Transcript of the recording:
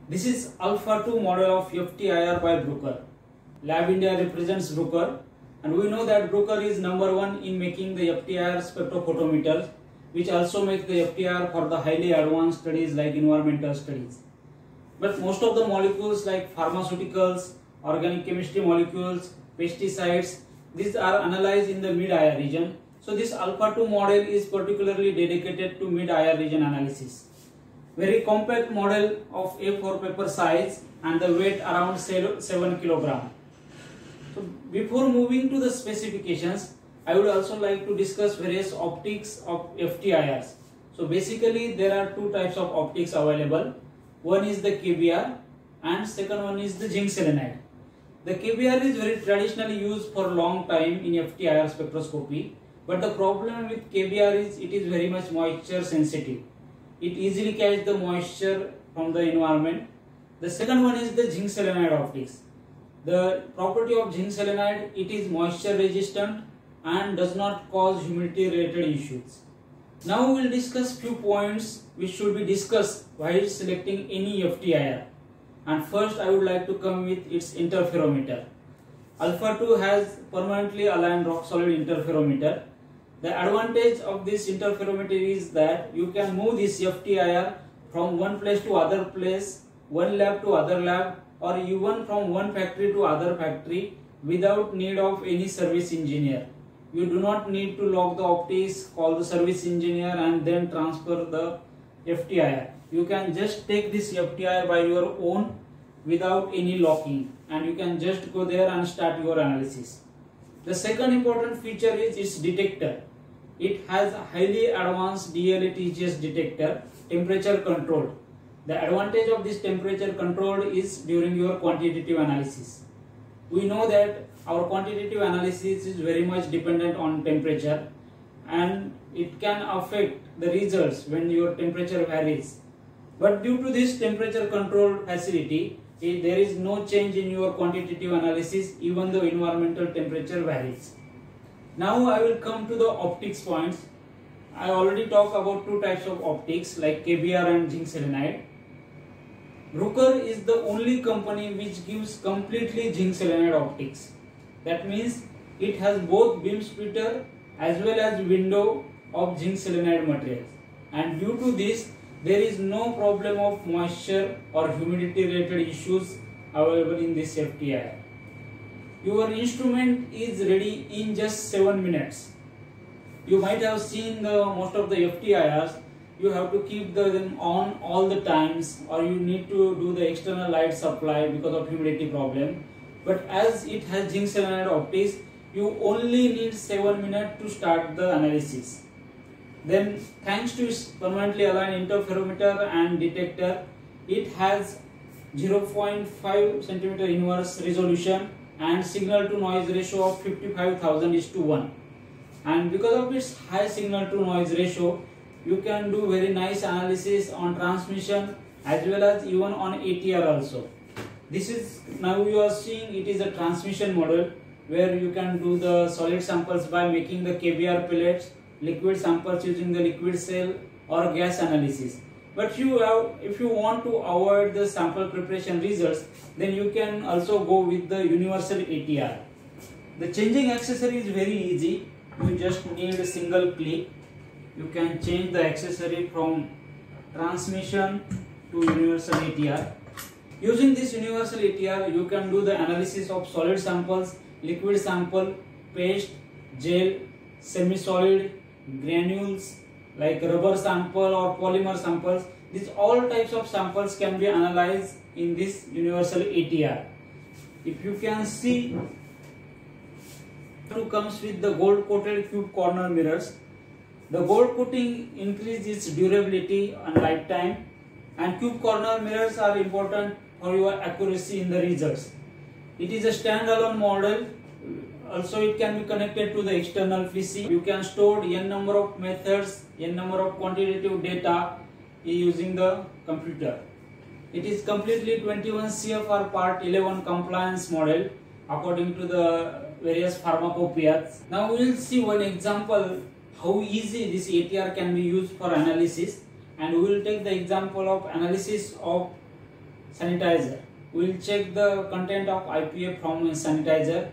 This is Alpha 2 model of FTIR by Bruker. Lab India represents Bruker, and we know that Bruker is number one in making the FTIR spectrophotometers, which also make the FTIR for the highly advanced studies like environmental studies. But most of the molecules like pharmaceuticals, organic chemistry molecules, pesticides, these are analyzed in the mid-IR region. So this Alpha 2 model is particularly dedicated to mid-IR region analysis. Very compact model of A4 paper size and the weight around 7 kg. So before moving to the specifications, I would also like to discuss various optics of FTIRs. So basically there are two types of optics available. One is the KBR and second one is the zinc selenide. The KBR is very traditionally used for a long time in FTIR spectroscopy, but the problem with KBR is it is very much moisture sensitive. It easily catches the moisture from the environment. The second one is the zinc selenide optics. The property of zinc selenide, it is moisture resistant and does not cause humidity related issues. Now we will discuss few points which should be discussed while selecting any FTIR. And first I would like to come with its interferometer. Alpha 2 has permanently aligned rock solid interferometer. The advantage of this interferometer is that you can move this FTIR from one place to other place, one lab to other lab, or even from one factory to other factory without need of any service engineer. You do not need to lock the optics, call the service engineer and then transfer the FTIR. You can just take this FTIR by your own without any locking, and you can just go there and start your analysis. The second important feature is its detector. It has a highly advanced DLA-TGS detector, temperature controlled. The advantage of this temperature control is during your quantitative analysis. We know that our quantitative analysis is very much dependent on temperature, and it can affect the results when your temperature varies. But due to this temperature control facility, there is no change in your quantitative analysis even though environmental temperature varies. Now I will come to the optics points. I already talked about two types of optics like KBR and zinc selenide. Bruker is the only company which gives completely zinc selenide optics. That means it has both beam splitter as well as window of zinc selenide materials, and due to this there is no problem of moisture or humidity related issues available in this FTIR. Your instrument is ready in just 7 minutes. You might have seen most of the FTIRs, you have to keep them on all the times, or you need to do the external light supply because of humidity problem. But as it has zinc selenide optics, you only need 7 minutes to start the analysis. Then thanks to its permanently aligned interferometer and detector, it has 0.5 cm inverse resolution and signal to noise ratio of 55,000:1. And because of its high signal to noise ratio, you can do very nice analysis on transmission as well as even on ATR also. This is, now you are seeing, it is a transmission model where you can do the solid samples by making the KBR pellets, liquid samples using the liquid cell, or gas analysis. But if you want to avoid the sample preparation results, then you can also go with the universal ATR. The changing accessory is very easy. You just need a single click. You can change the accessory from transmission to universal ATR. Using this universal ATR, you can do the analysis of solid samples, liquid sample, paste, gel, semi-solid, granules like rubber sample or polymer samples. These all types of samples can be analyzed in this universal ATR. If you can see, it comes with the gold coated cube corner mirrors. The gold coating increases its durability and lifetime, and cube corner mirrors are important for your accuracy in the results. It is a standalone model. Also it can be connected to the external PC. You can store n number of methods, n number of quantitative data using the computer. It is completely 21 CFR Part 11 compliance model according to the various pharmacopoeias. Now we will see one example how easy this ATR can be used for analysis, and we will take the example of analysis of sanitizer. We will check the content of IPA from a sanitizer.